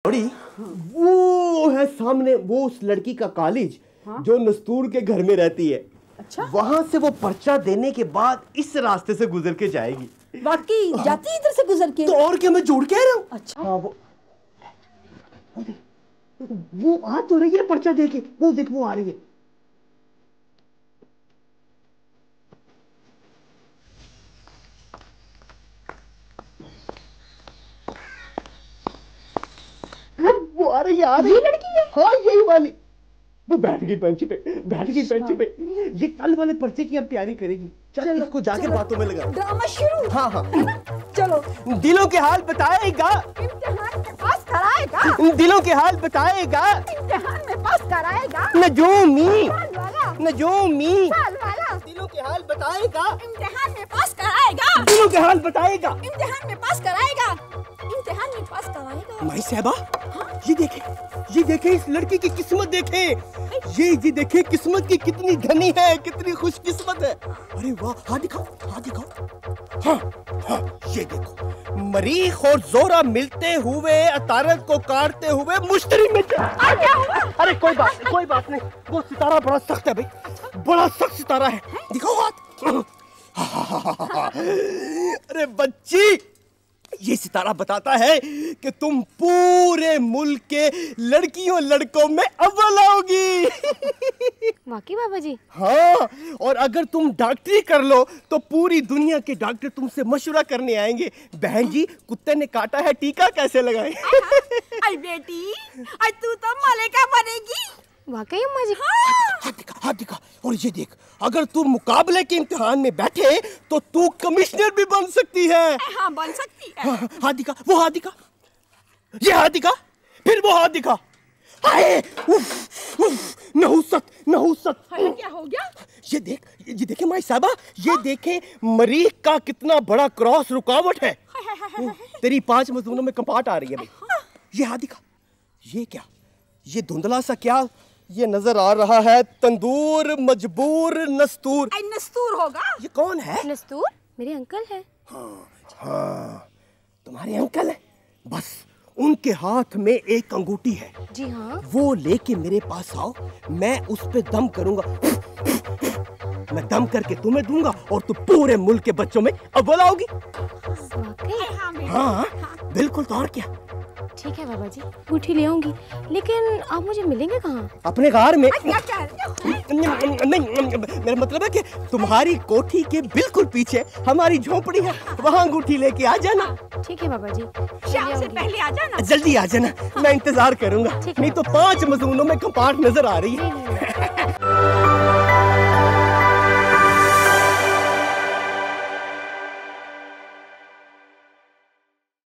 बड़ी वो है सामने, वो उस लड़की का कॉलेज जो नस्तूर के घर में रहती है। अच्छा? वहाँ से वो पर्चा देने के बाद इस रास्ते से गुजर के जाएगी। वाकई जाती इधर से गुजर के? तो और क्या, मैं झूठ कह रहा हूँ? अच्छा। हाँ, वो आ तो रही है पर्चा दे के, वो देख वो आ रही है। वो आ रही है, आ रही है। लड़की है? हाँ यही वाली। वो बैठ गई बेंच पे, बैठ गई बेंच पे। ये कल वाले पर्चे की अब तैयारी करेगी। चल इसको जाके बातों में लगा। ड्रामा शुरू। हाँ हाँ चलो। दिलों के हाल बताएगा, इम्तिहान में पास कराएगा। दिलों के हाल बताएगा, इम्तिहान में पास कराएगा। नजूमी साल वाला, नजूमी साल वाला, दिलों के हाल बताएगा, इम्तिहान में पास कराएगा। दिलों के हाल बताएगा, इम्तिहान में पास कराएगा। इम्तिहान में पास कराएगा। माई साहबा, ये देखे इस लड़की की किस्मत देखे। ये देखे किस्मत की कितनी धनी है, कितनी खुशकिस्मत है। अरे वाह, हाँ दिखाओ, हाँ दिखाओ। हाँ, ये देखो, मरीख और जोरा मिलते हुए अतारत को काटते हुए मुश्तरी में। क्या हुआ? अरे कोई बात नहीं। वो सितारा बड़ा सख्त है भाई, बड़ा सख्त सितारा है। दिखाओ हाथ। अरे बच्ची, ये सितारा बताता है कि तुम पूरे मुल्क के लड़कियों लड़कों में अव्वल आओगी। वाकई बाबा जी? हाँ, और अगर तुम डॉक्टरी कर लो तो पूरी दुनिया के डॉक्टर तुमसे मशवरा करने आएंगे, बहन जी कुत्ते ने काटा है, टीका कैसे लगाएं? आई बेटी, आज तू तो मलिका बनेगी। वाकई अम्मा जी? हाथ दिखा। और ये देख, अगर तू मुकाबले के इम्तिहान में बैठे तो तू कमिश्नर भी बन सकती है। हाँ बन सकती है। हाँ, हाथ दिखा, वो हाथ दिखा, ये हाथ दिखा, फिर वो हाथ दिखा। हाय, नहुसत। क्या हो गया? ये देखे माई साहबा, ये देखे मरीख का कितना बड़ा क्रॉस रुकावट है। तेरी 5 मजदूरों में कपाट आ रही है भाई। ये हाथ दिखा, ये क्या, ये धुंधला सा क्या ये नजर आ रहा है? तंदूर मजबूर नस्तूर। नस्तूर होगा। ये कौन है? नस्तूर मेरे अंकल है। हाँ, तुम्हारे अंकल है। बस उनके हाथ में एक अंगूठी है। जी हाँ। वो लेके मेरे पास आओ, मैं उस पे दम करूंगा। मैं दम करके तुम्हें दूंगा और तुम पूरे मुल्क के बच्चों में अव्वल आओगी। वाकई? हाँ बिल्कुल, तो और क्या। ठीक है बाबा जी, अंगूठी ले आऊंगी, लेकिन आप मुझे मिलेंगे कहाँ? अपने घर में। क्या कह रहे हो? नहीं, मेरा मतलब है कि तुम्हारी कोठी के बिल्कुल पीछे हमारी झोपड़ी है, वहाँ अंगूठी लेके आ जाना। ठीक है बाबा जी, शाम से पहले आ जाना। जल्दी आ जाना, मैं इंतजार करूंगा। नहीं तो 5 मजदूरों में कपाट नजर आ रही है।